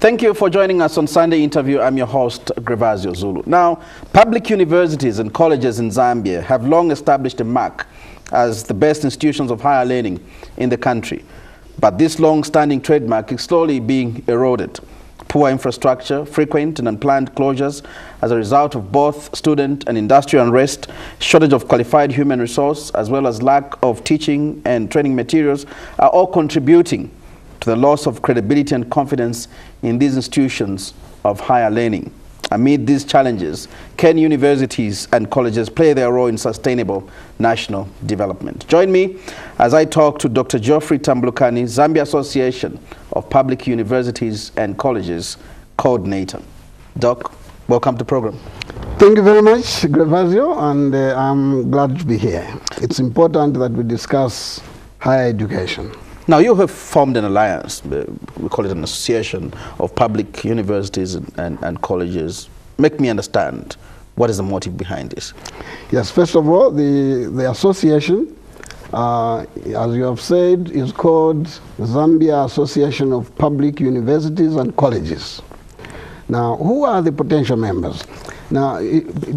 Thank you for joining us on Sunday Interview. I'm your host, Grevazio Zulu. Now, public universities and colleges in Zambia have long established a mark as the best institutions of higher learning in the country. But this long-standing trademark is slowly being eroded. Poor infrastructure, frequent and unplanned closures as a result of both student and industrial unrest, shortage of qualified human resource, as well as lack of teaching and training materials are all contributing to the loss of credibility and confidence in these institutions of higher learning. Amid these challenges, can universities and colleges play their role in sustainable national development? Join me as I talk to Dr. Geoffrey Tambulukani, Zambia Association of Public Universities and Colleges Coordinator. Doc, welcome to the program. Thank you very much, Grevazio, and I'm glad to be here. It's important that we discuss higher education. Now, you have formed an alliance, we call it an association of public universities and colleges. Make me understand, what is the motive behind this? Yes, first of all, the association, as you have said, is called Zambia Association of Public Universities and Colleges. Now, who are the potential members? Now,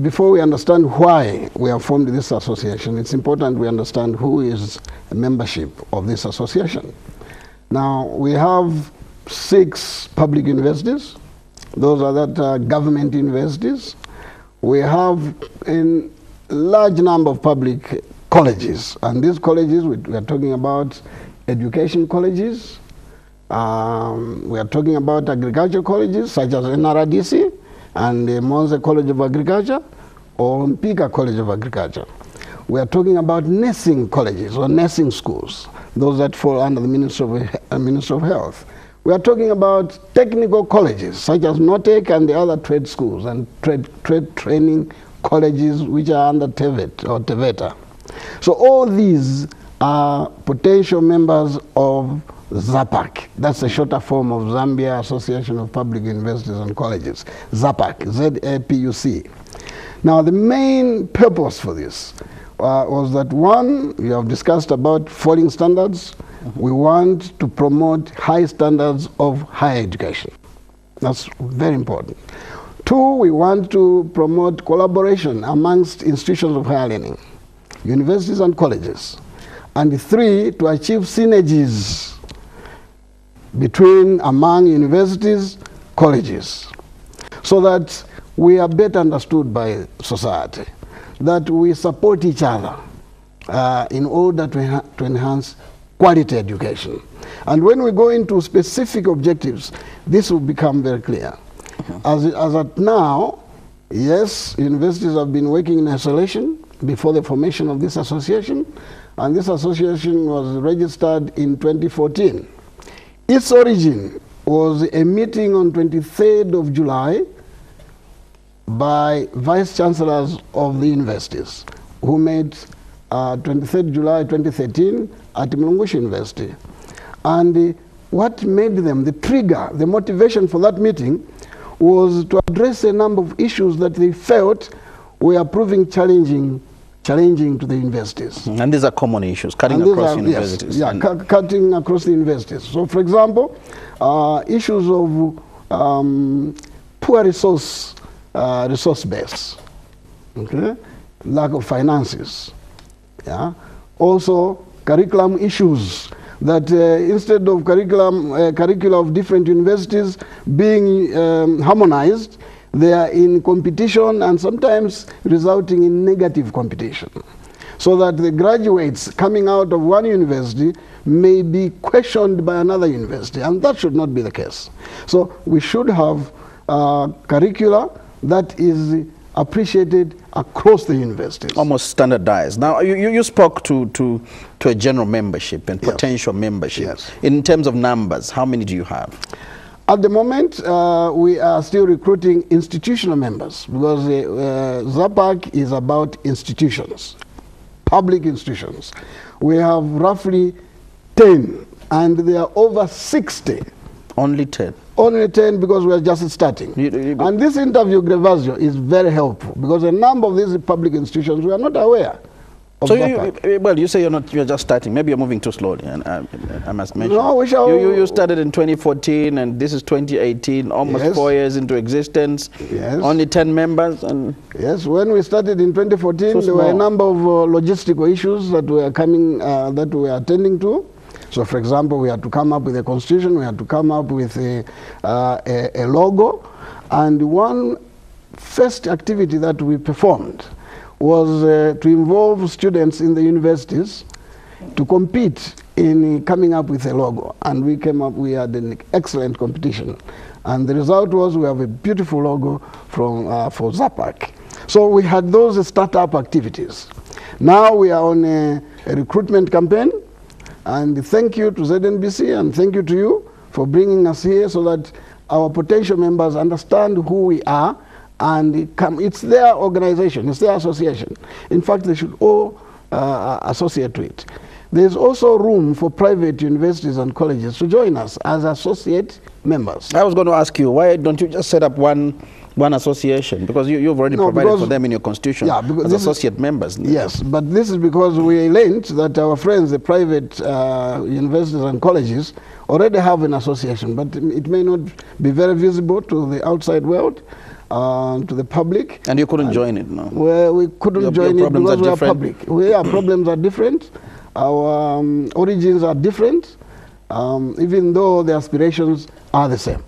before we understand why we have formed this association, it's important we understand who is a membership of this association. Now, we have 6 public universities. Those are that government universities. We have a large number of public colleges. And these colleges, we are talking about education colleges. We are talking about agriculture colleges, such as NRDC, and the Monza College of Agriculture or Mpika College of Agriculture. We are talking about nursing colleges or nursing schools, those that fall under the Ministry of Health. We are talking about technical colleges, such as NOTEC and the other trade schools and trade training colleges, which are under TVET or TVETA. So all these are potential members of ZAPUC. That's the shorter form of Zambia Association of Public Universities and Colleges. ZAPUC, Z-A-P-U-C. Now, the main purpose for this was that, one, we have discussed about falling standards. We want to promote high standards of higher education. That's very important. 2, we want to promote collaboration amongst institutions of higher learning, universities and colleges. And 3, to achieve synergies among universities, colleges, so that we are better understood by society, that we support each other in order to enhance quality education. And when we go into specific objectives, this will become very clear. As at now, yes, universities have been working in isolation before the formation of this association, and this association was registered in 2014. Its origin was a meeting on 23rd of July by vice chancellors of the universities who met 23rd July 2013 at Mlungushi University. And what made them, the trigger, the motivation for that meeting was to address a number of issues that they felt were proving challenging to the universities. And these are common issues, cutting across universities. Yes, cutting across the universities. So, for example, issues of poor resource base, okay? Lack of finances. Yeah? Also, curriculum issues, that instead of curricula of different universities being harmonized, they are in competition and sometimes resulting in negative competition. So that the graduates coming out of one university may be questioned by another university, and that should not be the case. So we should have curricula that is appreciated across the universities. Almost standardized. Now, you spoke to a general membership and potential membership. Yes. In terms of numbers, how many do you have? At the moment, we are still recruiting institutional members because ZAPUC is about institutions, public institutions. We have roughly 10, and there are over 60. Only 10? Only 10 because we are just starting. And this interview, Grevazio, is very helpful because a number of these public institutions, we are not aware of So ZAPUC. well, you say you're just starting. Maybe you're moving too slowly, and I must mention. No, we shall. You started in 2014, and this is 2018, almost Yes. 4 years into existence. Yes. Only 10 members, and Yes, when we started in 2014, there were a number of logistical issues that were coming, that we were attending to. So, for example, we had to come up with a constitution, we had to come up with a logo, and one first activity that we performed was to involve students in the universities to compete in coming up with a logo. And we had an excellent competition. And the result was we have a beautiful logo for ZAPUC. So we had those startup activities. Now we are on a recruitment campaign. And thank you to ZNBC and thank you to you for bringing us here so that our potential members understand who we are, and it's their organization, it's their association. In fact, they should all associate to it. There's also room for private universities and colleges to join us as associate members. I was going to ask you, why don't you just set up one association? Because you've already provided for them in your constitution as associate members. Yes, but this is because we learned that our friends, the private universities and colleges, already have an association, but it may not be very visible to the outside world, to the public. And you couldn't join it, no? Well, we couldn't join it because we are public. Our problems are different. Our origins are different, even though the aspirations are the same.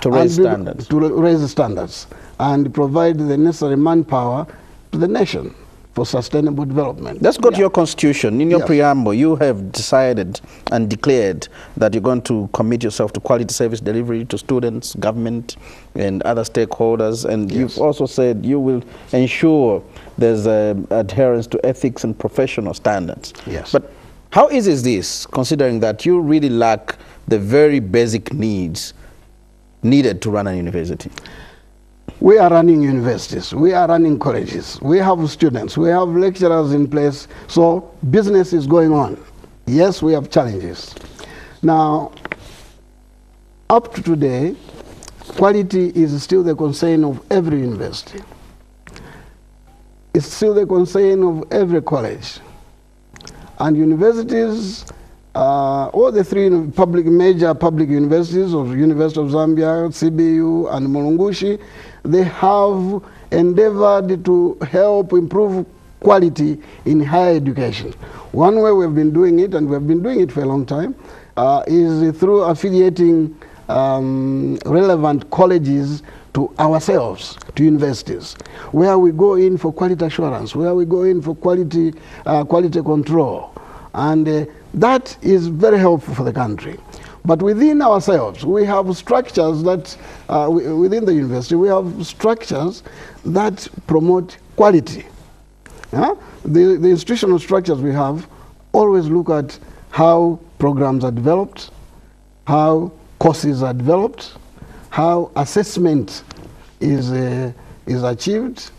To raise standards. To raise the standards and provide the necessary manpower to the nation for sustainable development. Let's go to your constitution. In your preamble, you have decided and declared that you're going to commit yourself to quality service delivery to students, government, and other stakeholders. And you've also said you will ensure there's adherence to ethics and professional standards. Yes. But how easy is this, considering that you really lack the very basic needs needed to run a university? We are running universities, we are running colleges, we have students, we have lecturers in place, so business is going on. Yes, we have challenges. Now, up to today, quality is still the concern of every university. It's still the concern of every college. And universities, all the three major public universities of University of Zambia, CBU, and Mulungushi, they have endeavored to help improve quality in higher education. One way we've been doing it, and we've been doing it for a long time, is through affiliating relevant colleges to ourselves, to universities, where we go in for quality assurance, where we go in for quality control. And that is very helpful for the country. But within ourselves, we have structures that, within the university, we have structures that promote quality. The institutional structures we have always look at how programs are developed, how courses are developed, how assessment is achieved,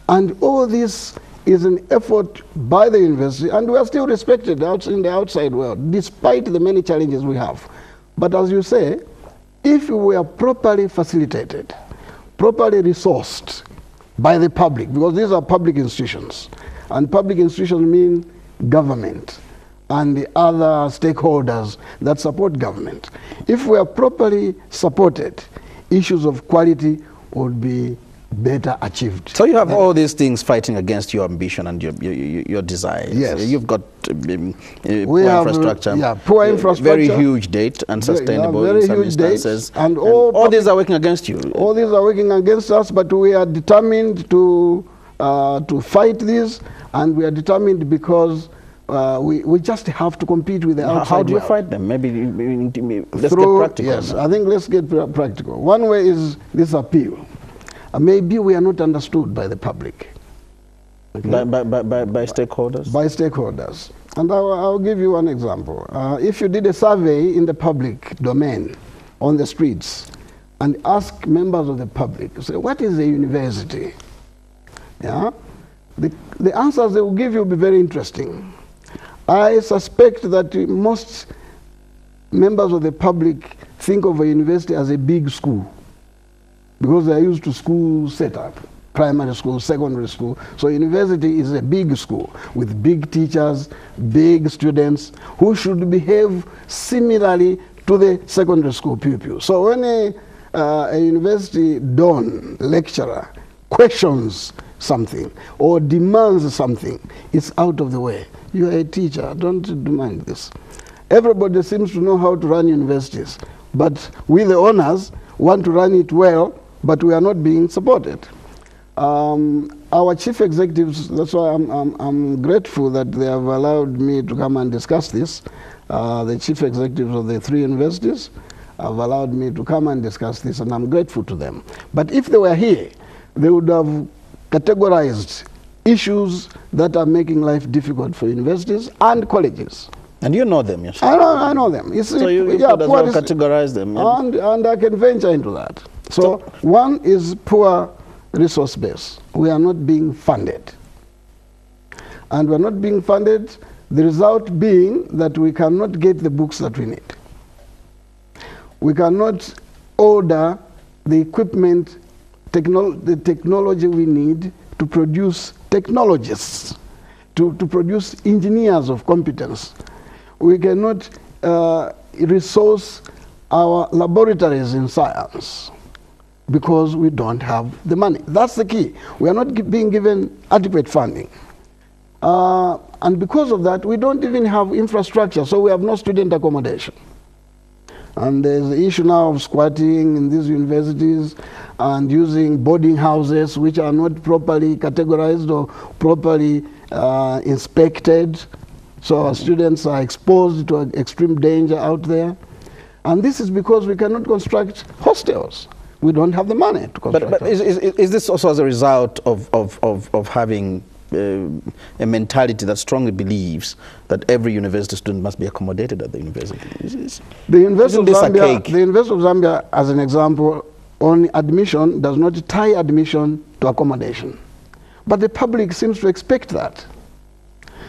and all this is an effort by the university, and we are still respected in the outside world, despite the many challenges we have. But as you say, if we are properly facilitated, properly resourced by the public, because these are public institutions, and public institutions mean government and the other stakeholders that support government. If we are properly supported, issues of quality would be better achieved. So you have all these things fighting against your ambition and your desires. Yes. You've got poor infrastructure. Poor infrastructure. Very huge debt, unsustainable in some instances. And all these are working against you. All these are working against us, but we are determined to fight this, and we are determined because we just have to compete with the outside How do you world. fight them? Maybe let's get practical. Yes, I think let's get practical. One way is this appeal. Maybe we are not understood by the public. Okay? By stakeholders? By stakeholders. And I'll give you one example. If you did a survey in the public domain on the streets and ask members of the public, say, what is a university? Yeah? The answers they will give you will be very interesting. I suspect that most members of the public think of a university as a big school, because they are used to school setup. primary school, secondary school. So university is a big school with big teachers, big students who should behave similarly to the secondary school pupils. So when a university don lecturer questions something or demands something, it's out of the way. You are a teacher, don't demand this. Everybody seems to know how to run universities, but we the owners want to run it well, but we are not being supported. Our chief executives, that's why I'm grateful that they have allowed me to come and discuss this. The chief executives of the 3 universities have allowed me to come and discuss this, and I'm grateful to them. But if they were here, they would have categorized issues that are making life difficult for universities and colleges. And you know them yourself? I know them. So you could as well categorize them. Yeah? And I can venture into that. So one is poor resource base. We are not being funded. And we're not being funded, the result being that we cannot get the books that we need. We cannot order the equipment, the technology we need to produce technologists, to produce engineers of competence. We cannot resource our laboratories in science because we don't have the money. That's the key. We are not being given adequate funding. And because of that, we don't even have infrastructure, so we have no student accommodation. And there's the issue now of squatting in these universities and using boarding houses which are not properly categorized or properly inspected. So our students are exposed to extreme danger out there. And this is because we cannot construct hostels. We don't have the money to construct But is this also as a result of having a mentality that strongly believes that every university student must be accommodated at the university? The University of Zambia, as an example, on admission does not tie admission to accommodation. But the public seems to expect that.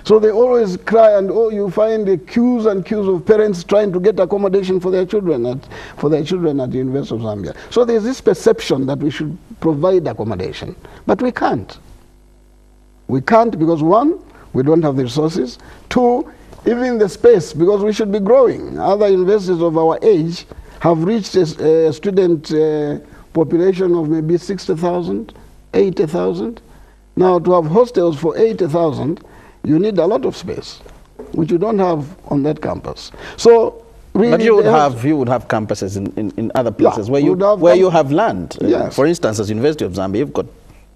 So they always cry, and oh, you find the queues and queues of parents trying to get accommodation for their children at the University of Zambia. So there's this perception that we should provide accommodation, but we can't. We can't because 1, we don't have the resources. 2, even the space, because we should be growing. Other universities of our age have reached a student population of maybe 60,000, 80,000. Now to have hostels for 80,000, you need a lot of space, which you don't have on that campus. So really, but you would have campuses in other places where you have land. Yes. For instance, as University of Zambia, you've got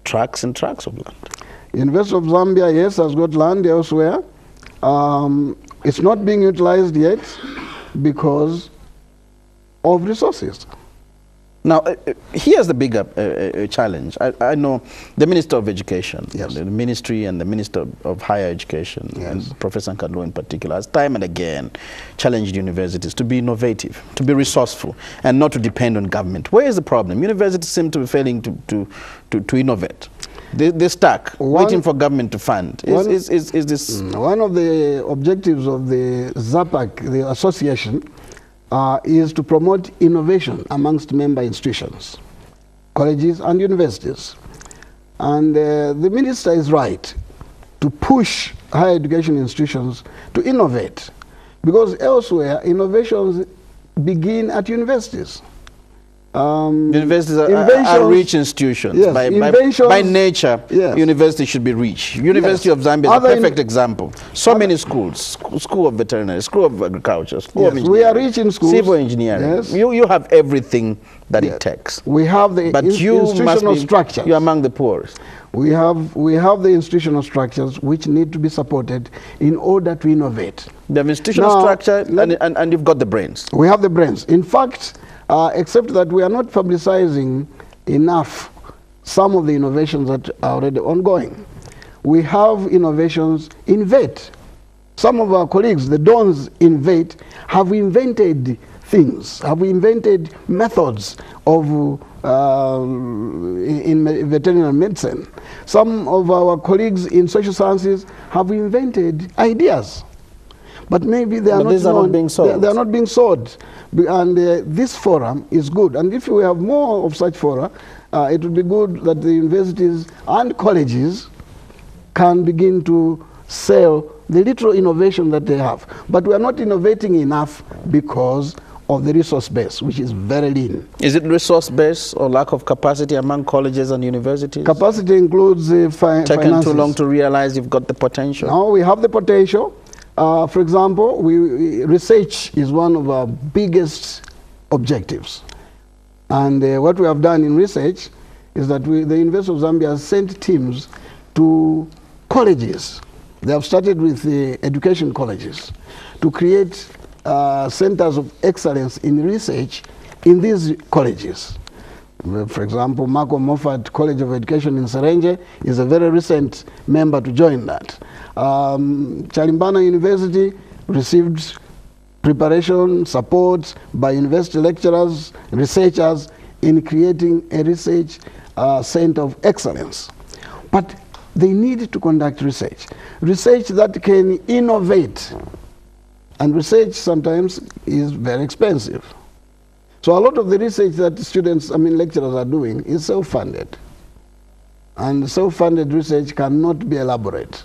tracts and tracts of land. University of Zambia, yes, has got land elsewhere. It's not being utilized yet because of resources. Now, here's the bigger challenge. I know the Minister of Education, yes, the Ministry and the Minister of Higher Education, yes, and Professor Nkandlo in particular, has time and again challenged universities to be innovative, to be resourceful, and not to depend on government. Where is the problem? Universities seem to be failing to innovate. They're stuck, waiting for government to fund. Is this... One of the objectives of the ZAPUC, the association, is to promote innovation amongst member institutions, colleges and universities. And the minister is right to push higher education institutions to innovate, because elsewhere innovations begin at universities. Universities are rich institutions. Yes, by nature, yes, university should be rich. University of Zambia is a perfect example. So many schools, School of Veterinary, School of Agriculture, School of Engineering. We are rich in schools. Civil engineering. Yes. You have everything that it takes. We have the institutional structures. You're among the poorest. We have the institutional structures which need to be supported in order to innovate. You have institutional structure and you've got the brains. We have the brains. In fact, except that we are not publicizing enough some of the innovations that are already ongoing. We have innovations in VET. Some of our colleagues, the dons in VET, have invented things, have invented methods of in veterinary medicine. Some of our colleagues in social sciences have invented ideas. But maybe they are not being sold. They are not being sold. And this forum is good. And if we have more of such fora, it would be good that the universities and colleges can begin to sell the little innovation that they have. But we are not innovating enough because of the resource base, which is very lean. Is it resource base or lack of capacity among colleges and universities? Capacity includes finances. Taken too long to realize you've got the potential? No, we have the potential. For example, research is one of our biggest objectives. And what we have done in research is that the University of Zambia has sent teams to colleges. They have started with the education colleges to create centers of excellence in research in these colleges. For example, Marco Moffat College of Education in Serenge is a very recent member to join that. Chalimbana University received preparation, support by university lecturers, researchers in creating a research center of excellence. But they need to conduct research that can innovate. And research sometimes is very expensive. So a lot of the research that lecturers are doing is self-funded. And self-funded research cannot be elaborate.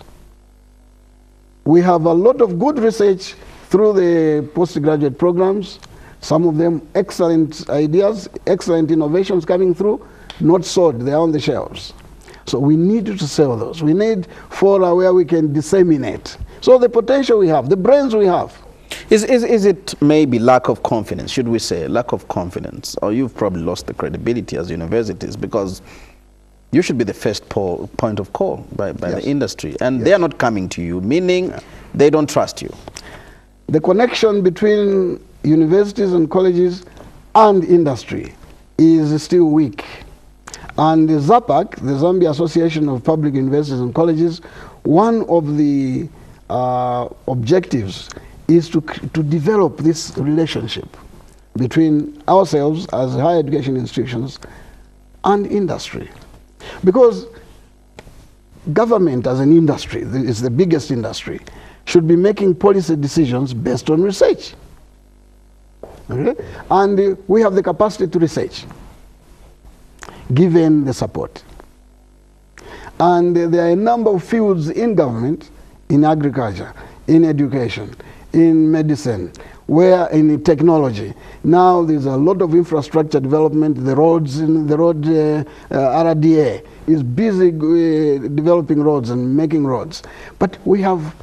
We have a lot of good research through the postgraduate programs, some of them excellent ideas, excellent innovations coming through, not sold, they are on the shelves. So we need to sell those. We need fora where we can disseminate. So the potential we have, the brains we have. Is it maybe lack of confidence, should we say, lack of confidence? Or you've probably lost the credibility as universities, because you should be the first point of call by the industry. And they are not coming to you, meaning they don't trust you. The connection between universities and colleges and industry is still weak. And the ZAPUC, the Zambia Association of Public Universities and Colleges, one of the objectives is to develop this relationship between ourselves as higher education institutions and industry. Because government as an industry, is the biggest industry, should be making policy decisions based on research. Okay? And we have the capacity to research, given the support. And there are a number of fields in government, in agriculture, in education, in medicine, where in technology. Now there's a lot of infrastructure development, the roads, RDA is busy developing roads and making roads. But we have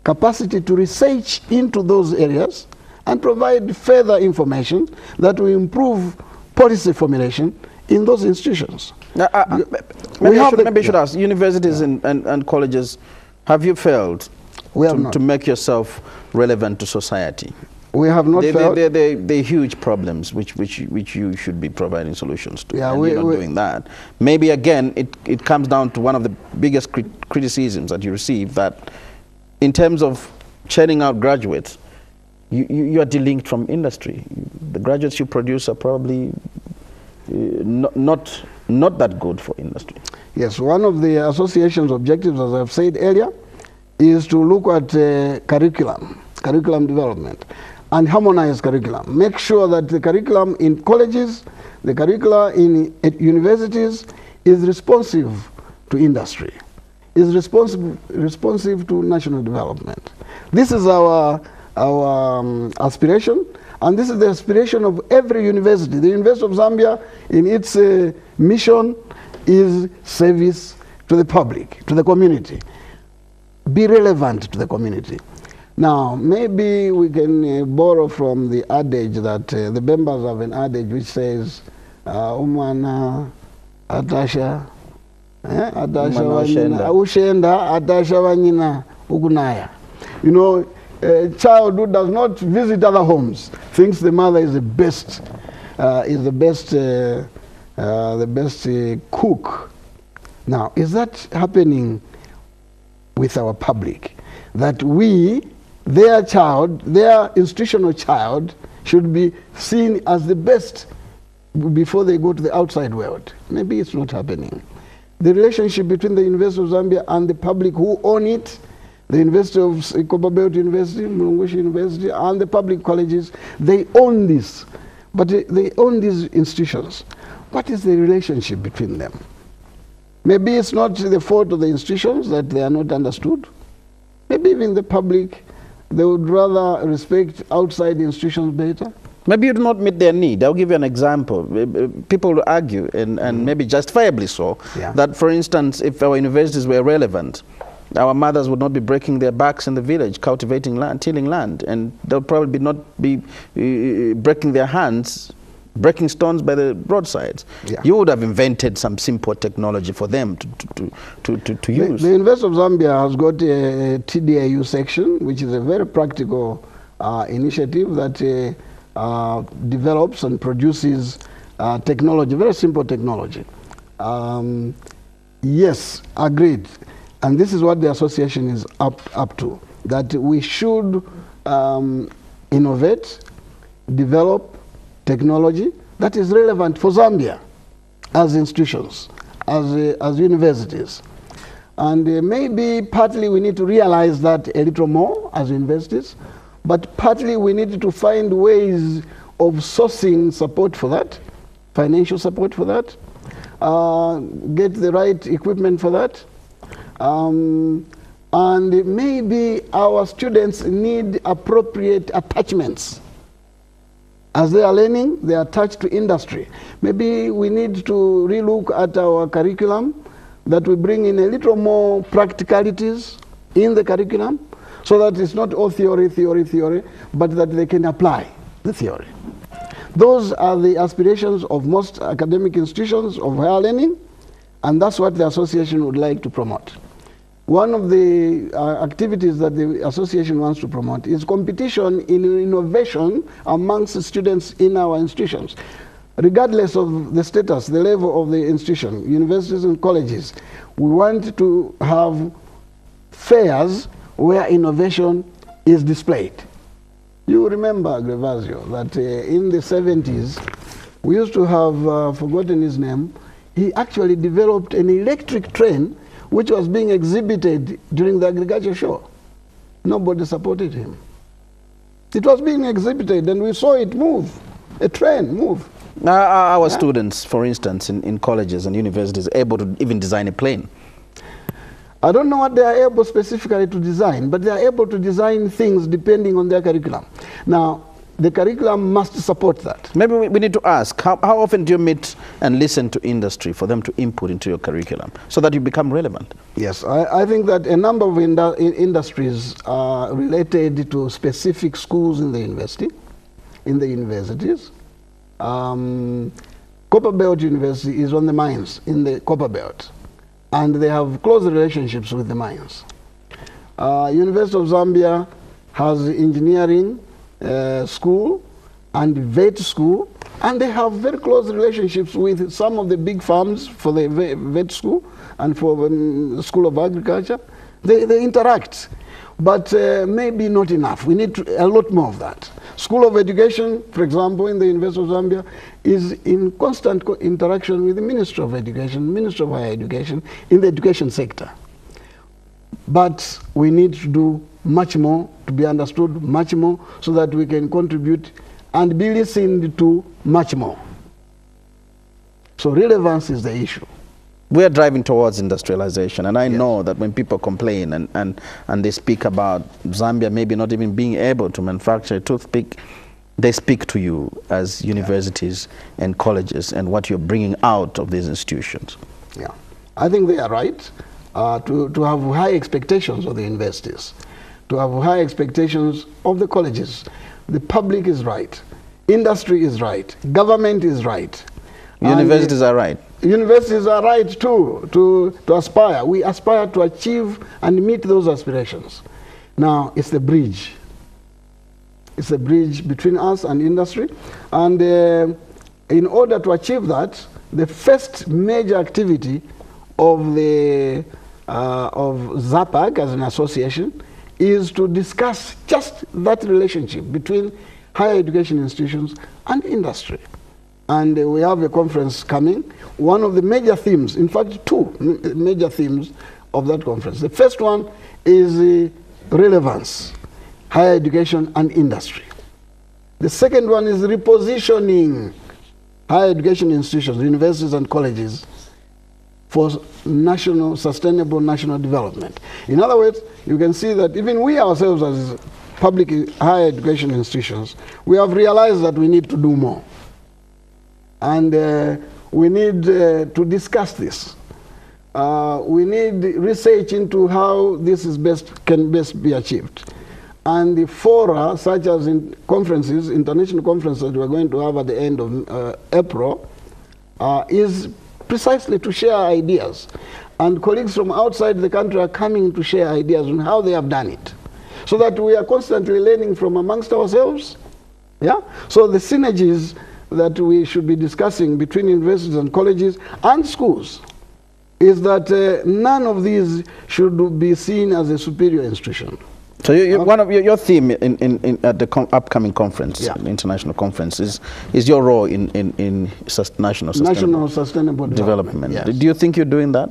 capacity to research into those areas and provide further information that will improve policy formulation in those institutions. Maybe I should ask, universities and colleges, have you failed to make yourself relevant to society? We have not failed. They're huge problems which you should be providing solutions to. Yeah, we're not doing that. Maybe again, it comes down to one of the biggest criticisms that you receive, that in terms of churning out graduates, you are delinked from industry. The graduates you produce are probably not that good for industry. Yes, one of the association's objectives, as I've said earlier, is to look at curriculum development and harmonize curriculum. Make sure that the curriculum in colleges, the curricula in universities is responsive to industry, is responsive to national development. This is our aspiration, and this is the aspiration of every university. The University of Zambia, in its mission, is service to the public, to the community. Be relevant to the community. Now, maybe we can borrow from the adage that the members have an adage which says, Umwana Atasha, Ushenda Atasha Wanyina Ugunaya. You know, a child who does not visit other homes thinks the mother is the best, cook. Now, is that happening with our public? That their child, their institutional child, should be seen as the best before they go to the outside world? Maybe it's not happening. The relationship between the University of Zambia and the public who own it, the University of Ikopa University, Mulungushi University, and the public colleges, they own this. But they own these institutions. what is the relationship between them? Maybe it's not the fault of the institutions that they are not understood. Maybe even the public, they would rather respect outside institutions better. Maybe you do not meet their need. I'll give you an example. People will argue, and maybe justifiably so, that, for instance, if our universities were relevant, our mothers would not be breaking their backs in the village, cultivating land, tilling land, and they'll probably not be breaking their hands, breaking stones by the roadsides. Yeah. You would have invented some simple technology for them to use. The University of Zambia has got a TDIU section, which is a very practical initiative that develops and produces technology, very simple technology. Yes, agreed. And this is what the association is up to, that we should innovate, develop technology that is relevant for Zambia as institutions, as universities. And maybe partly we need to realize that a little more as universities, but partly we need to find ways of sourcing support for that, financial support for that, get the right equipment for that. And maybe our students need appropriate attachments. As they are learning, they are attached to industry. Maybe we need to relook at our curriculum, that we bring in a little more practicalities in the curriculum, so that it's not all theory, but that they can apply the theory. Those are the aspirations of most academic institutions of higher learning, and that's what the association would like to promote. One of the activities that the association wants to promote is competition in innovation amongst students in our institutions. Regardless of the status, the level of the institution, universities and colleges, we want to have fairs where innovation is displayed. You remember, Grevazio, that in the 70s, we used to have, forgotten his name, he actually developed an electric train which was being exhibited during the agriculture show. Nobody supported him. It was being exhibited and we saw it move, a train move. Our students, for instance, in colleges and universities, are able to even design a plane. I don't know what they are able specifically to design, but they are able to design things depending on their curriculum. Now, the curriculum must support that. Maybe we need to ask, how often do you meet and listen to industry for them to input into your curriculum so that you become relevant? Yes, I think that a number of industries are related to specific schools in the universities. Copper Belt University is on the mines in the Copper Belt, and they have close relationships with the mines. University of Zambia has engineering school and vet school, and they have very close relationships with some of the big farms for the vet school and for the School of Agriculture. They interact, but maybe not enough. We need a lot more of that. School of Education, for example, in the University of Zambia, is in constant interaction with the Ministry of Education, Ministry of Higher Education, in the education sector. But we need to do much more, to be understood much more, so that we can contribute and be listened to much more. So relevance is the issue. We are driving towards industrialization, and I know that when people complain and they speak about Zambia maybe not even being able to manufacture a toothpick, they speak to you as universities and colleges and what you're bringing out of these institutions. Yeah, I think they are right to have high expectations of the universities, to have high expectations of the colleges. The public is right, industry is right, government is right. Universities are right. Universities are right too, to aspire. We aspire to achieve and meet those aspirations. Now, it's the bridge. It's a bridge between us and industry. And in order to achieve that, the first major activity of ZAPUC as an association is to discuss just that relationship between higher education institutions and industry. And we have a conference coming. One of the major themes, in fact, two major themes of that conference. The first one is relevance, higher education and industry. The second one is repositioning higher education institutions, universities and colleges for sustainable national development. In other words, you can see that even we ourselves as public higher education institutions, we have realized that we need to do more. And we need to discuss this. We need research into how this is can best be achieved. And the fora, such as in conferences, international conferences that we're going to have at the end of April, is precisely to share ideas. And colleagues from outside the country are coming to share ideas on how they have done it, so that we are constantly learning from amongst ourselves. Yeah? So the synergies that we should be discussing between universities and colleges and schools is that none of these should be seen as a superior institution. So one of your theme at the upcoming conference, the international conference, is your role in national sustainable development. Yes. Do you think you're doing that?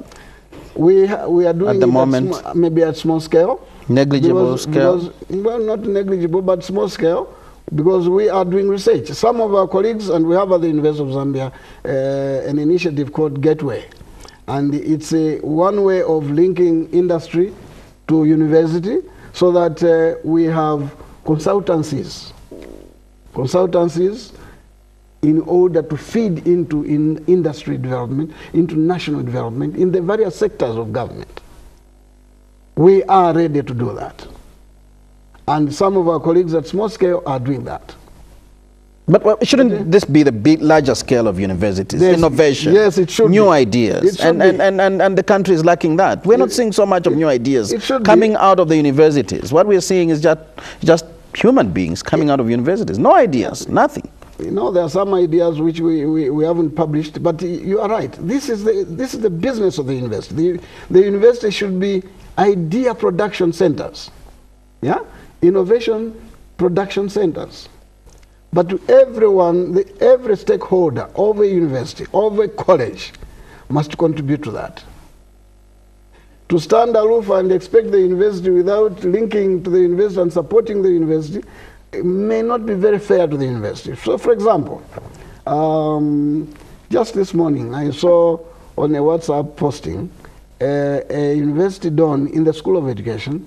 We are doing at the moment, maybe at small scale. Negligible scale? Well, not negligible, but small scale, because we are doing research. Some of our colleagues, and we have at the University of Zambia, an initiative called Gateway. And it's one way of linking industry to university, so that we have consultancies in order to feed into industry development, into national development, in the various sectors of government. We are ready to do that. And some of our colleagues at small scale are doing that. But shouldn't this be the larger scale of universities? Innovation, yes, it should new ideas, and the country is lacking that. We're not seeing so much of new ideas coming out of the universities. What we're seeing is just human beings coming out of universities. No ideas, nothing. You know, there are some ideas which we haven't published, but you are right. This is the business of the university. The university should be idea production centers, yeah, innovation production centers. But to everyone, every stakeholder of a university, of a college, must contribute to that. To stand aloof and expect the university without linking to the university and supporting the university may not be very fair to the university. So, for example, just this morning I saw on a WhatsApp posting a university don in the School of Education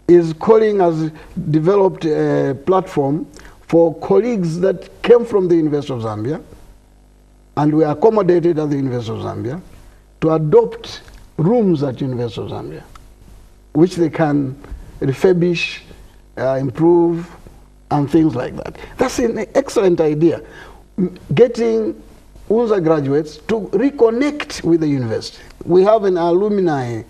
is has developed a platform for colleagues that came from the University of Zambia and were accommodated at the University of Zambia to adopt rooms at University of Zambia, which they can refurbish, improve, and things like that. That's an excellent idea. Getting UNZA graduates to reconnect with the university. We have an alumni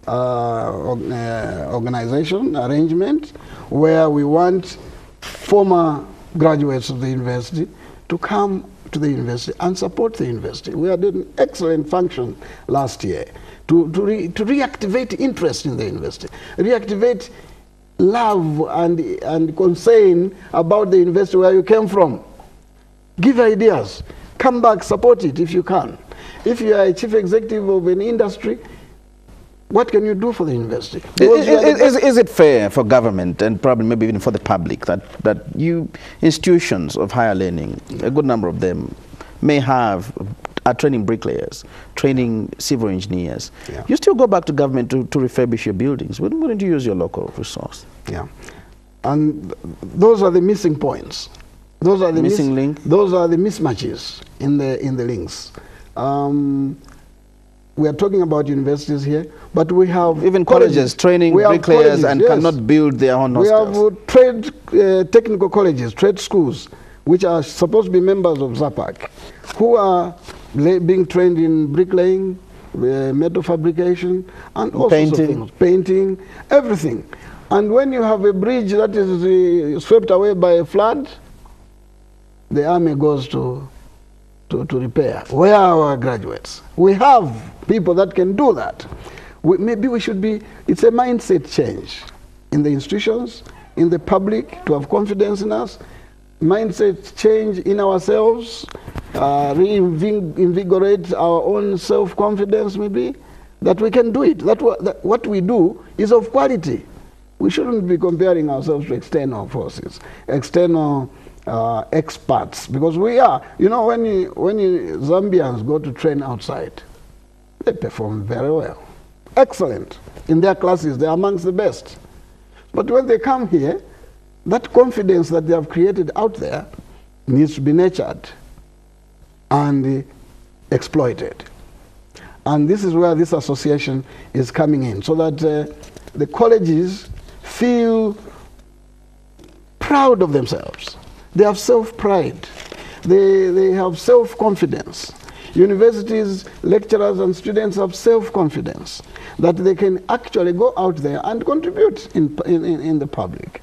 organization, arrangement, where we want former graduates of the university to come to the university and support the university. We had an excellent function last year to reactivate interest in the university, reactivate love and concern about the university where you came from. Give ideas, come back, support it if you can. If you are a chief executive of an industry, what can you do for the university? Is it fair for government and probably maybe even for the public that you institutions of higher learning, a good number of them, are training bricklayers, training civil engineers? Yeah. You still go back to government to refurbish your buildings. Wouldn't you use your local resource? Yeah, and those are the missing points. Those are the missing link. Those are the mismatches in the links. We are talking about universities here, but we have even colleges training bricklayers and cannot build their own hostels. We have technical colleges, trade schools, which are supposed to be members of ZAPUC, who are being trained in bricklaying, metal fabrication, and all sorts of things, painting, everything. And when you have a bridge that is swept away by a flood, the army goes to repair. Where are our graduates? We have people that can do that. Maybe we should be, it's a mindset change in the institutions, in the public, to have confidence in us, mindset change in ourselves, reinvigorate our own self-confidence maybe, that we can do it. That what we do is of quality. We shouldn't be comparing ourselves to external forces, external experts, because we are, you know, when Zambians go to train outside, they perform very well, excellent. In their classes, they're amongst the best. But when they come here, that confidence that they have created out there needs to be nurtured and exploited. And this is where this association is coming in, so that the colleges feel proud of themselves. They have self-pride. They have self-confidence. Universities, lecturers and students have self-confidence that they can actually go out there and contribute in the public.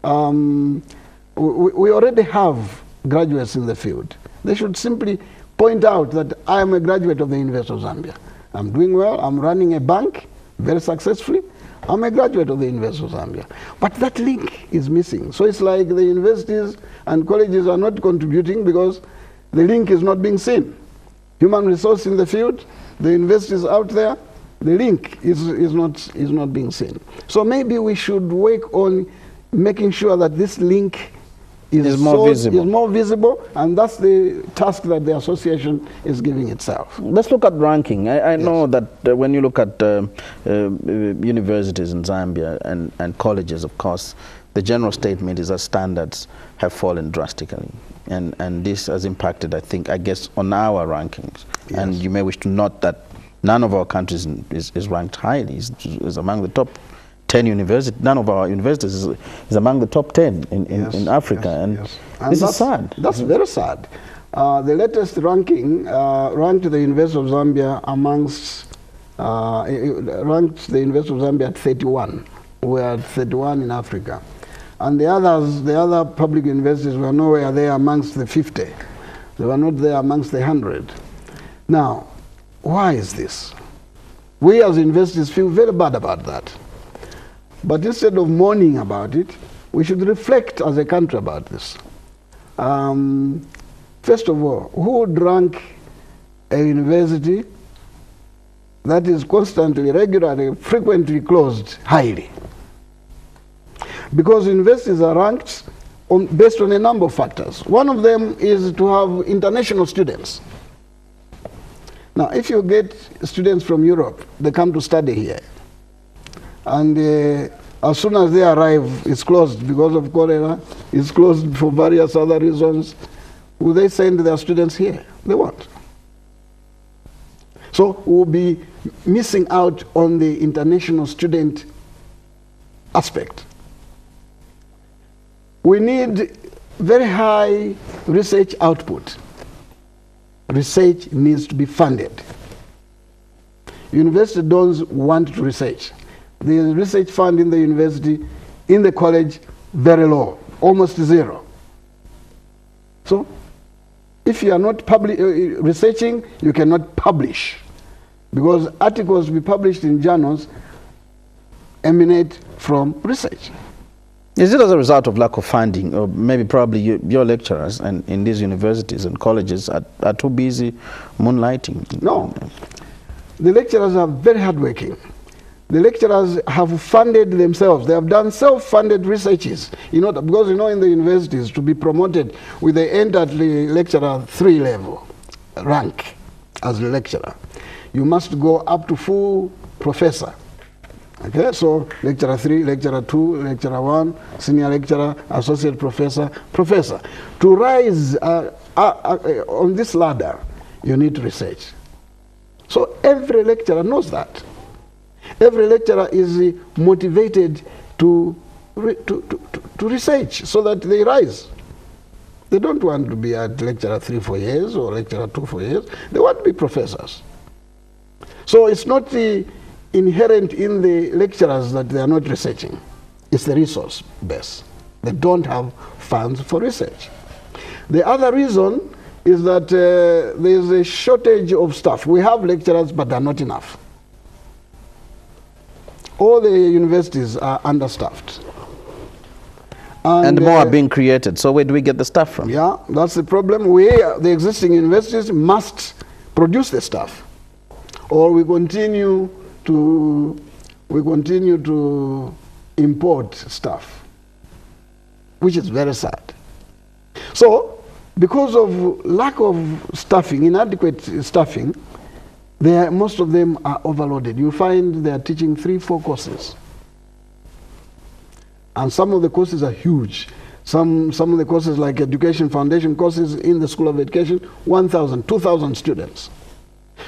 We already have graduates in the field. They should simply point out that I am a graduate of the University of Zambia. I'm doing well, I'm running a bank very successfully. I'm a graduate of the University of Zambia. But that link is missing. So it's like the universities and colleges are not contributing because the link is not being seen. Human resource in the field, the universities out there, the link is not being seen. So maybe we should work on making sure that this link is more visible, and that's the task that the association is giving itself. Let's look at ranking. I know that when you look at universities in Zambia and colleges, of course, the general statement is that standards have fallen drastically. And this has impacted, I guess, on our rankings. Yes. And you may wish to note that none of our countries is ranked highly. Is among the top 10 universities. None of our universities is among the top 10 in Africa. Yes, and this is sad. That's very sad. The latest ranking ranked the University of Zambia ranked the University of Zambia at 31. We're at 31 in Africa. And the other public universities were nowhere there amongst the 50. They were not there amongst the 100. Now, why is this? We as universities feel very bad about that. But instead of mourning about it, we should reflect as a country about this. First of all, who would rank a university that is constantly, regularly, frequently closed highly? Because universities are ranked based on a number of factors. One of them is to have international students. Now, if you get students from Europe, they come to study here. And as soon as they arrive, it's closed because of cholera, it's closed for various other reasons. Will they send their students here? They won't. So we'll be missing out on the international student aspect. We need very high research output. Research needs to be funded. Universities don't want to research. The research fund in the university, in the college, very low, almost zero. So, if you are not researching, you cannot publish. Because articles to be published in journals emanate from research. Is it as a result of lack of funding, or maybe probably your lecturers and in these universities and colleges are too busy moonlighting? No. The lecturers are very hardworking. The lecturers have funded themselves. They have done self-funded researches. Because in the universities, to be promoted with the end at the lecturer 3 level rank as a lecturer, you must go up to full professor. Okay, so lecturer 3, lecturer 2, lecturer 1, senior lecturer, associate professor, professor. To rise on this ladder, you need research. So every lecturer knows that. Every lecturer is motivated to research so that they rise. They don't want to be at lecturer 3 for years or lecturer 2 for years. They want to be professors. So it's not inherent in the lecturers that they are not researching. It's the resource base. They don't have funds for research. The other reason is that there is a shortage of staff. We have lecturers, but they're not enough. All the universities are understaffed. And more are being created. So where do we get the staff from? Yeah, that's the problem. The existing universities must produce the staff, or we continue to import staff, which is very sad. So, because of lack of staffing, inadequate staffing, most of them are overloaded. You find they are teaching 3-4 courses. And some of the courses are huge. Some of the courses, like education foundation courses in the School of Education, 1,000, 2,000 students.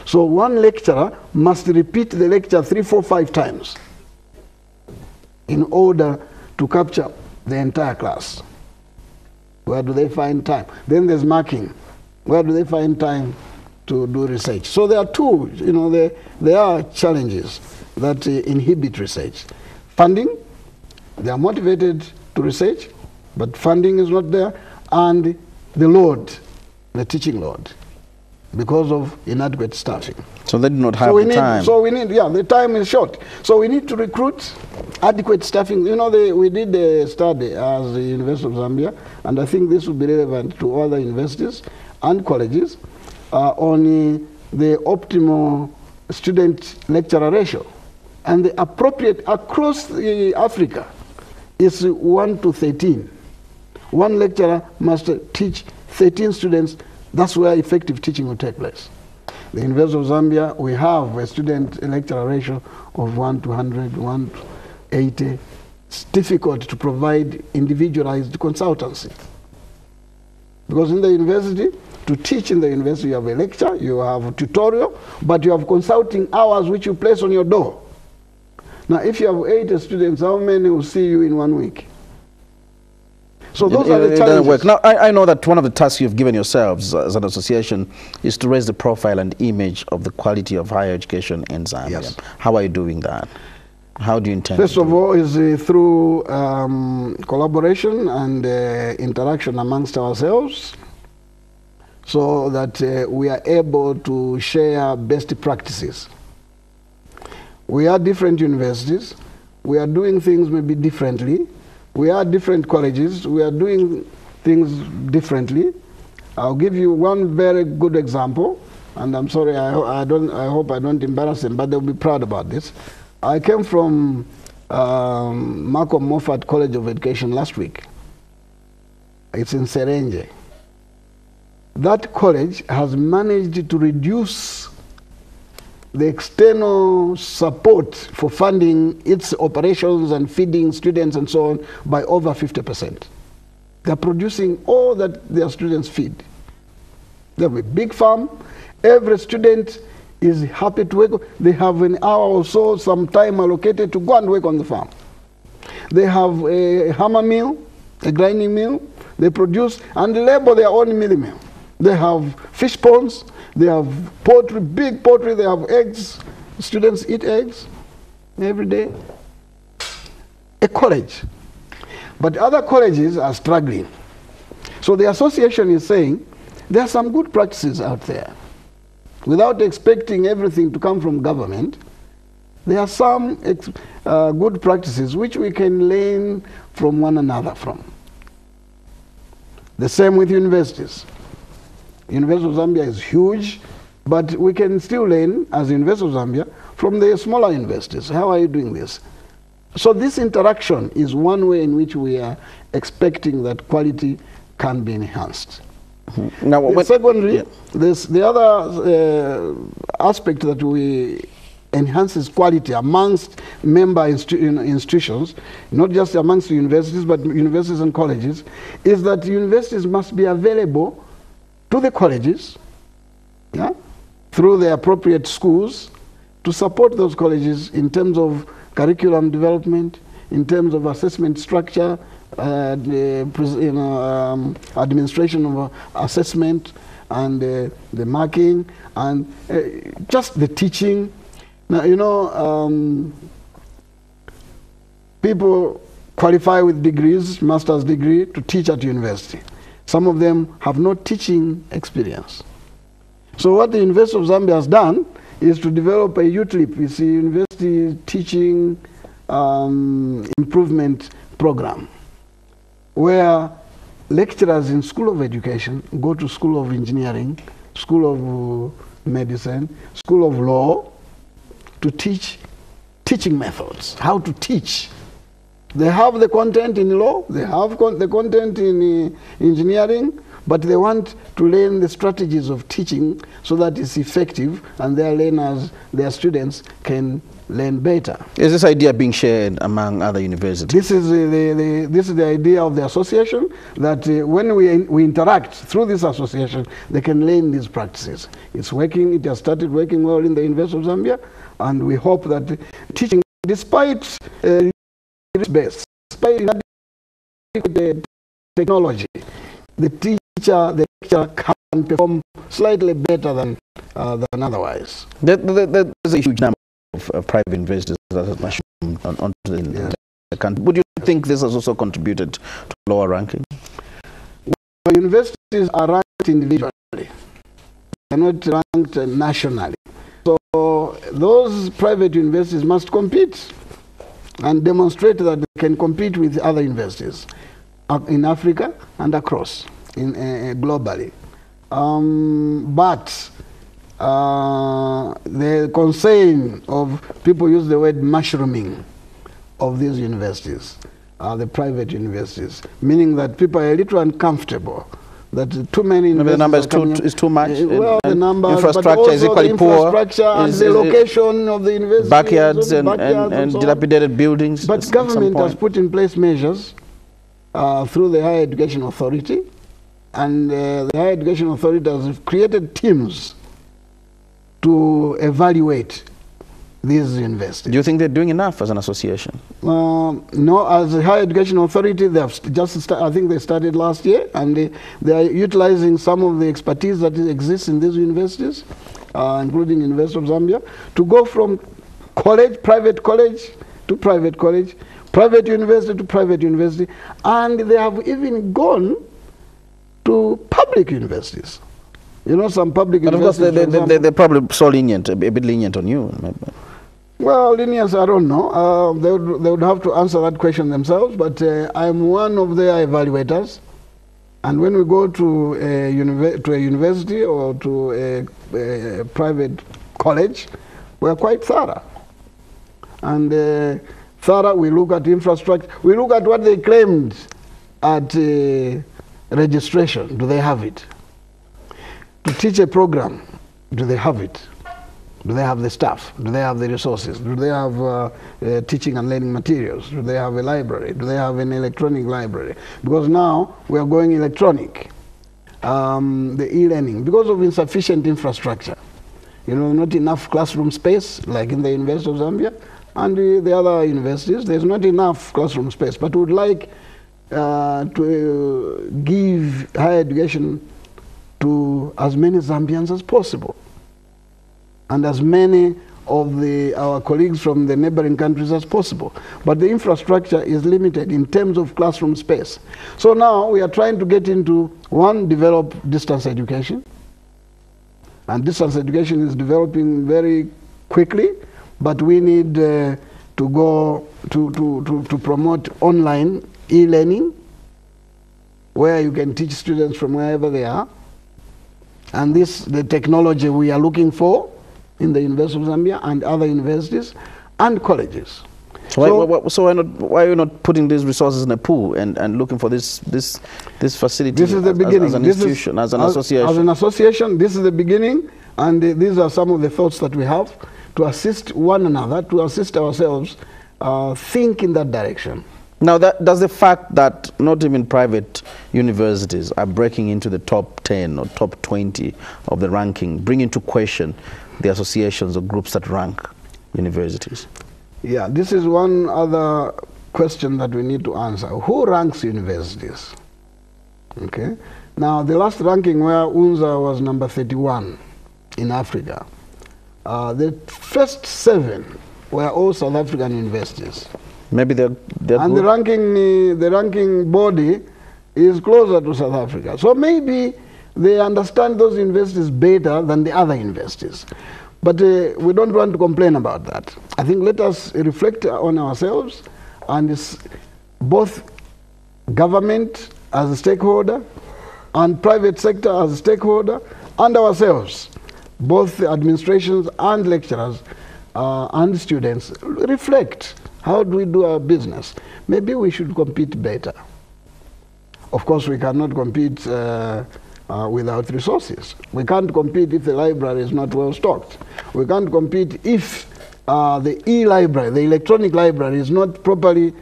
So one lecturer must repeat the lecture 3, 4, 5 times in order to capture the entire class. Where do they find time? Then there's marking. Where do they find time to do research? So there are two, there are challenges that inhibit research. Funding, they are motivated to research, but funding is not there, and the load, the teaching load, because of inadequate staffing. So they do not have the time. So we need, the time is short. So we need to recruit adequate staffing. We did a study as the University of Zambia, and I think this will be relevant to other universities and colleges on the optimal student-lecturer ratio. And the appropriate across Africa is 1 to 13. One lecturer must teach 13 students. That's where effective teaching will take place. The University of Zambia, we have a student-lecturer ratio of 1 to 100, 1 to 80. It's difficult to provide individualized consultancy. Because in the university, to teach in the university, you have a lecture, you have a tutorial, but you have consulting hours which you place on your door. Now, if you have 80 students, how many will see you in 1 week? So those are the challenges. Doesn't work. Now, I know that one of the tasks you've given yourselves as an association is to raise the profile and image of the quality of higher education in Zambia. Yes. How are you doing that? How do you intend First to of all, is through collaboration and interaction amongst ourselves, so that we are able to share best practices. We are different universities. We are doing things maybe differently. We are different colleges. We are doing things differently. I'll give you one very good example, and I'm sorry, I hope I don't embarrass them, but they'll be proud about this. I came from Malcolm Moffat College of Education last week. It's in Serenge. That college has managed to reduce the external support for funding its operations and feeding students and so on by over 50%. They're producing all that their students feed. They have a big farm. Every student is happy to work. They have an hour or so, some time allocated to go and work on the farm. They have a hammer mill, a grinding mill. They produce and label their own milling mill. They have fish ponds. They have poultry, big poultry. They have eggs. Students eat eggs every day. A college. But other colleges are struggling. So the association is saying there are some good practices out there. Without expecting everything to come from government, there are some good practices which we can learn from one another from. The same with universities. University of Zambia is huge, but we can still learn, as the University of Zambia, from the smaller universities. How are you doing this? So this interaction is one way in which we are expecting that quality can be enhanced. Mm-hmm. Now, secondly, the other aspect that we enhances quality amongst member institutions, not just amongst universities, but universities and colleges, is that universities must be available to the colleges, through the appropriate schools, to support those colleges in terms of curriculum development, in terms of assessment structure, administration of assessment, and the marking, and just the teaching. Now, people qualify with degrees, master's degree, to teach at university. Some of them have no teaching experience. So what the University of Zambia has done is to develop a UTLIP, it's a University Teaching Improvement Program, where lecturers in School of Education go to School of Engineering, School of Medicine, School of Law, to teach teaching methods, how to teach They have the content in law, they have the content in engineering, but they want to learn the strategies of teaching so that it's effective and their learners, their students can learn better. Is this idea being shared among other universities? This is the idea of the association, that when we interact through this association, they can learn these practices. It's working, it has started working well in the University of Zambia, and we hope that teaching, despite base, despite the technology, the lecturer can perform slightly better than otherwise. There's a huge number of private investors that have mushroomed onto the country. Would you think this has also contributed to lower ranking? Well, universities are ranked individually. They're not ranked nationally. So those private universities must compete and demonstrate that they can compete with other universities in Africa and across, globally. But the concern of people use the word mushrooming of these universities, the private universities, meaning that people are a little uncomfortable that too many maybe the number is too much. Well, the number, infrastructure is equally poor. And the location of the university, backyards and dilapidated buildings. But government has put in place measures through the Higher Education Authority, and the Higher Education Authority has created teams to evaluate these universities. Do you think they're doing enough as an association? No, as a Higher Education Authority, they have just I think they started last year, and they are utilizing some of the expertise that exists in these universities, including University of Zambia, to go from college, private college to private college, private university to private university, and they have even gone to public universities. You know, some public universities. But of course, they're probably so lenient, a bit lenient on you. Well, lenience, I don't know. They would have to answer that question themselves, but I'm one of their evaluators. And when we go to a university or to a private college, we're quite thorough. And thorough, we look at infrastructure. We look at what they claimed at registration. Do they have it? To teach a program, do they have it? Do they have the staff? Do they have the resources? Do they have teaching and learning materials? Do they have a library? Do they have an electronic library? Because now we are going electronic, the e-learning, because of insufficient infrastructure. You know, not enough classroom space, like in the University of Zambia, and the other universities, there's not enough classroom space. But we would like to give higher education to as many Zambians as possible, and as many of our colleagues from the neighboring countries as possible. But the infrastructure is limited in terms of classroom space. So now we are trying to get into, one, develop distance education. And distance education is developing very quickly, but we need to go to promote online e-learning, where you can teach students from wherever they are. And this, the technology we are looking for in the University of Zambia and other universities and colleges. So why are you not putting these resources in a pool and looking for this facility? This is the beginning. As an institution, as an association. As an association, this is the beginning, and these are some of the thoughts that we have to assist one another, to assist ourselves, think in that direction. Now, does the fact that not even private universities are breaking into the top 10 or top 20 of the ranking bring into question the associations or groups that rank universities? Yeah, this is one other question that we need to answer. Who ranks universities? Okay. Now, the last ranking where UNZA was number 31 in Africa, the first 7 were all South African universities. Maybe they're and good. the ranking body is closer to South Africa. So maybe they understand those universities better than the other universities. But we don't want to complain about that. I think let us reflect on ourselves, and it's both government as a stakeholder and private sector as a stakeholder, and ourselves, both administrations and lecturers and students, reflect How do we do our business? Maybe we should compete better. Of course, we cannot compete without resources. We can't compete if the library is not well stocked. We can't compete if the e-library, the electronic library, is not properly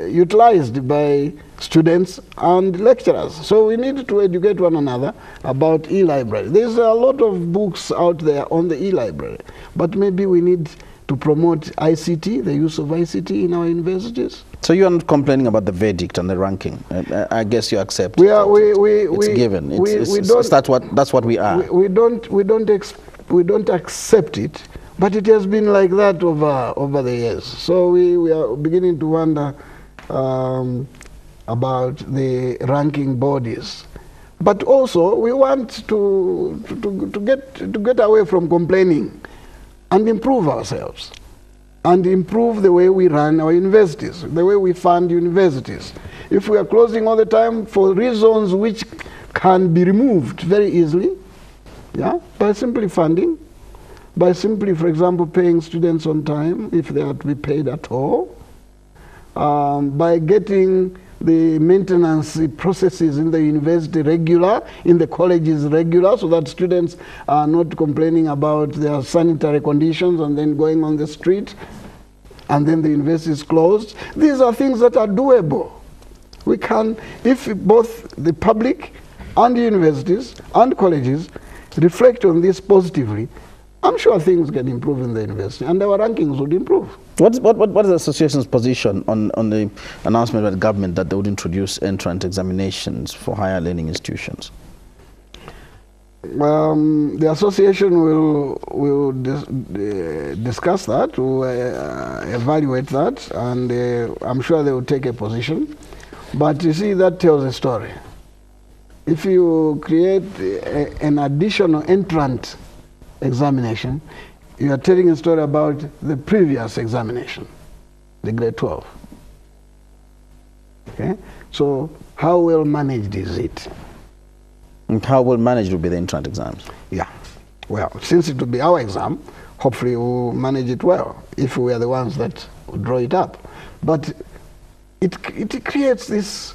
utilized by students and lecturers. So we need to educate one another about e-library. There's a lot of books out there on the e-library, but maybe we need to promote ICT, the use of ICT in our universities. So you are not complaining about the verdict and the ranking. I guess you accept. It's given. That's what we are. We don't accept it, but it has been like that over the years. So we are beginning to wonder about the ranking bodies. But also we want to get away from complaining and improve ourselves, and improve the way we run our universities, the way we fund universities. If we are closing all the time for reasons which can be removed very easily, yeah, by simply funding, by simply, for example, paying students on time, if they are to be paid at all, by getting the maintenance processes in the university regular, in the colleges regular, so that students are not complaining about their sanitary conditions and then going on the street, and then the university is closed. These are things that are doable. We can, if both the public and the universities and colleges reflect on this positively, I'm sure things can improve in the university, and our rankings would improve. What is the association's position on the announcement by the government that they would introduce entrance examinations for higher learning institutions? The association will discuss that, will evaluate that, and I'm sure they will take a position. But you see, that tells a story. If you create an additional entrant examination, you are telling a story about the previous examination, the grade 12. Okay? So how well managed is it? And how well managed will be the entrance exams? Yeah. Well, since it will be our exam, hopefully we'll manage it well, if we are the ones that will draw it up. But it creates this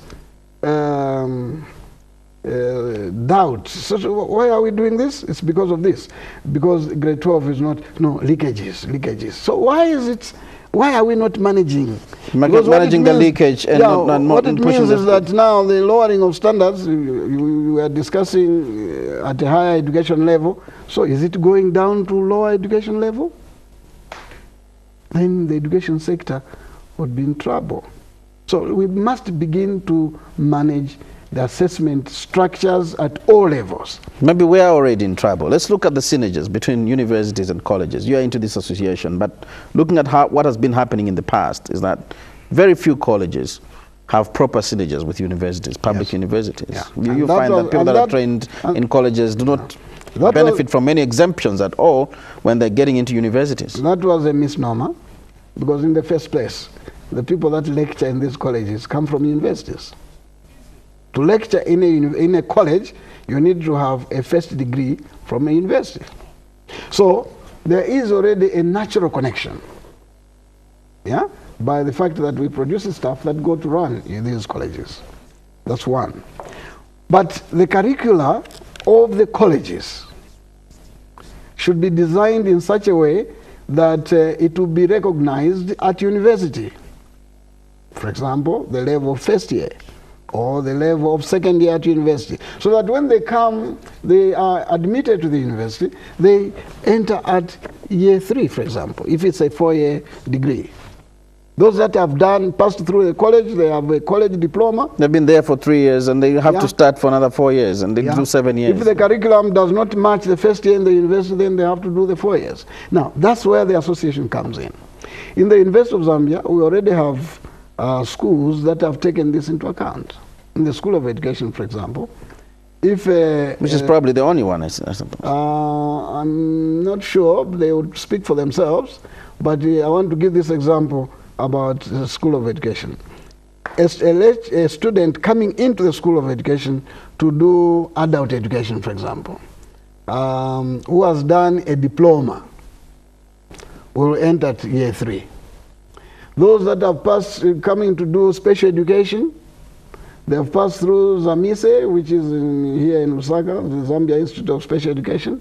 doubt. So why are we doing this? It's because of this. Because grade 12 is not, leakages. So why are we not managing? Managing the leakage and not what it means is that now the lowering of standards, we are discussing at a higher education level. So is it going down to lower education level? Then the education sector would be in trouble. So we must begin to manage the assessment structures at all levels. Maybe we are already in trouble. Let's look at the synergies between universities and colleges. You are into this association, but looking at what has been happening in the past is that very few colleges have proper synergies with universities, public universities. Yeah. You find that people that are trained in colleges do not benefit from any exemptions at all when they're getting into universities. That was a misnomer, because in the first place, the people that lecture in these colleges come from universities. To lecture in a college, you need to have a first degree from a university. So there is already a natural connection, yeah, by the fact that we produce staff that go to run in these colleges. That's one. But the curricula of the colleges should be designed in such a way that it will be recognized at university. For example, the level of first year, or the level of second year at university, so that when they come, they are admitted to the university, they enter at year 3, for example, if it's a 4-year degree. Those that have passed through the college, they have a college diploma. They've been there for 3 years, and they have to start for another 4 years, and they do 7 years. If the curriculum does not match the first year in the university, then they have to do the 4 years. Now, that's where the association comes in. In the University of Zambia, we already have schools that have taken this into account. In the School of Education, for example, if which is probably the only one, I suppose. I'm not sure. They would speak for themselves, but I want to give this example about the School of Education. A student coming into the School of Education to do adult education, for example, who has done a diploma, will enter at year 3. Those that have passed, coming to do special education, they have passed through ZAMISE, which is here in Lusaka, the Zambia Institute of Special Education.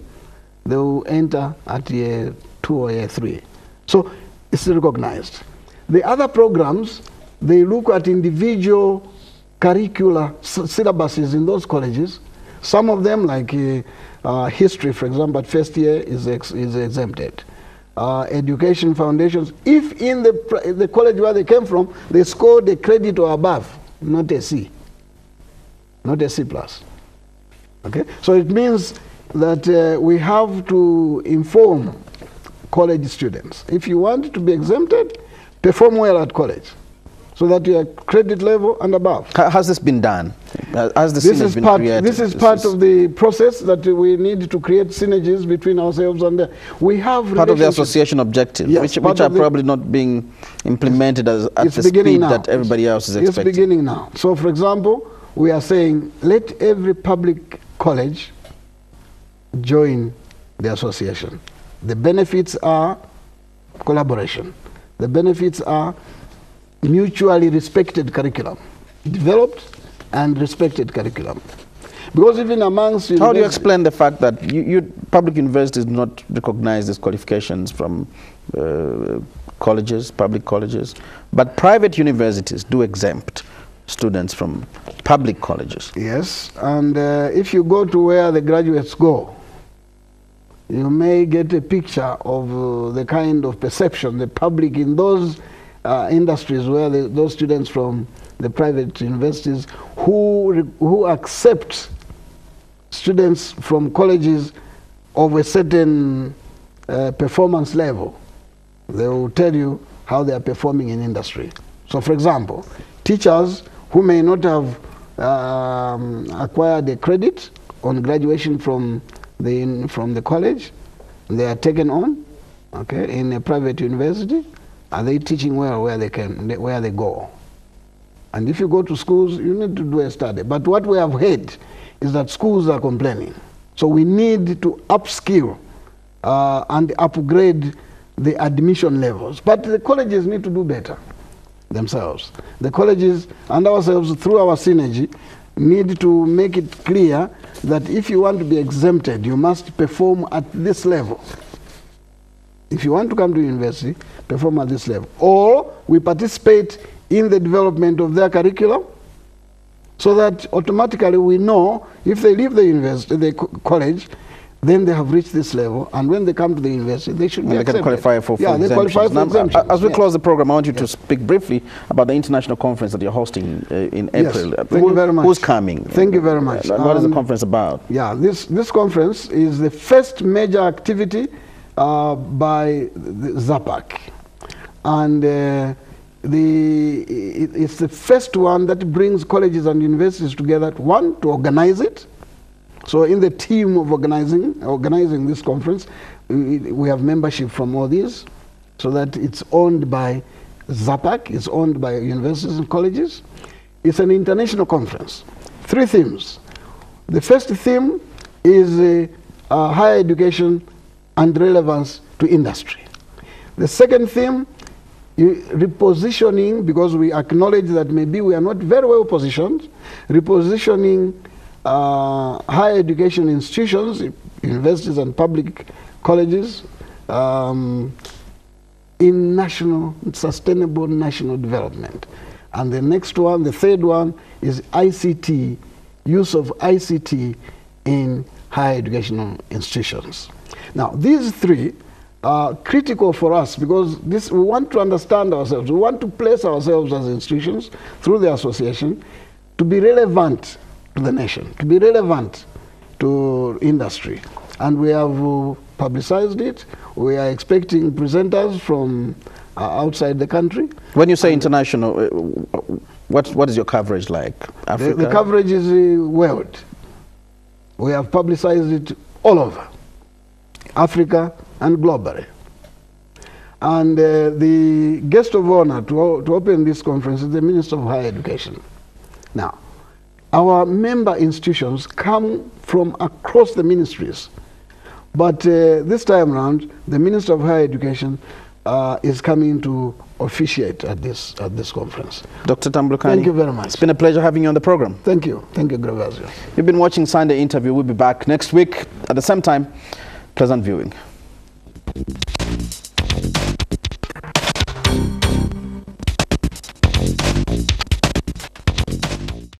They will enter at year 2 or year 3. So it's recognized. The other programs, they look at individual curricular syllabuses in those colleges. Some of them, like history, for example, at first year is exempted. Education foundations, if in the college where they came from, they scored a credit or above, not a C, not a C+. Okay, so it means that we have to inform college students. If you want to be exempted, perform well at college, so that you are credit level and above. Has this been done? Has the synergy been created? This is part of the process that we need to create synergies between ourselves and we have part of the association objectives, yes, which are probably not being implemented at the speed now. That everybody else is expecting. It's beginning now. So, for example, we are saying let every public college join the association. The benefits are collaboration. The benefits are mutually respected curriculum, developed and respected curriculum. Because even amongst how do you explain the fact that public universities do not recognize these qualifications from colleges, public colleges, but private universities do exempt students from public colleges? Yes, and if you go to where the graduates go, you may get a picture of the kind of perception the public in those industries where those students from the private universities who accept students from colleges of a certain performance level. They will tell you how they are performing in industry. So, for example, teachers who may not have acquired a credit on graduation from the college, they are taken on, okay, in a private university. Are they teaching well where they go? And if you go to schools, you need to do a study. But what we have heard is that schools are complaining. So we need to upskill and upgrade the admission levels. But the colleges need to do better themselves. The colleges and ourselves, through our synergy, need to make it clear that if you want to be exempted, you must perform at this level. If you want to come to university, perform at this level. Or we participate in the development of their curriculum, so that automatically we know if they leave the university, the college, then they have reached this level, and when they come to the university, they should be accepted. They can qualify for exemptions. They qualify for exemptions. As we close the program, I want you to speak briefly about the international conference that you're hosting in April. Yes, thank you very much. Who's coming? Thank you very much. What is the conference about? Yeah, this conference is the first major activity by the ZAPUC, and it's the first one that brings colleges and universities together. One, to organize it. So in the team of organizing this conference, we have membership from all these, so that it's owned by ZAPUC, it's owned by universities and colleges. It's an international conference. 3 themes. The first theme is higher education and relevance to industry. The second theme, repositioning, because we acknowledge that maybe we are not very well positioned, repositioning higher education institutions, universities and public colleges, in sustainable national development. And the next one, the third one, is ICT, use of ICT in higher educational institutions. Now, these 3 are critical for us, because we want to understand ourselves, we want to place ourselves as institutions through the association to be relevant to the nation, to be relevant to industry. And we have publicized it. We are expecting presenters from outside the country. When you say international, what is your coverage like? Africa? The coverage is world. We have publicized it all over Africa and globally. And the guest of honor to open this conference is the Minister of Higher Education. Now, our member institutions come from across the ministries, but this time around, the Minister of Higher Education is coming to officiate at this conference. Dr. Tambulukani, thank you very much. It's been a pleasure having you on the program. Thank you, Grevazio. You've been watching Sunday Interview. We'll be back next week at the same time. Pleasant viewing.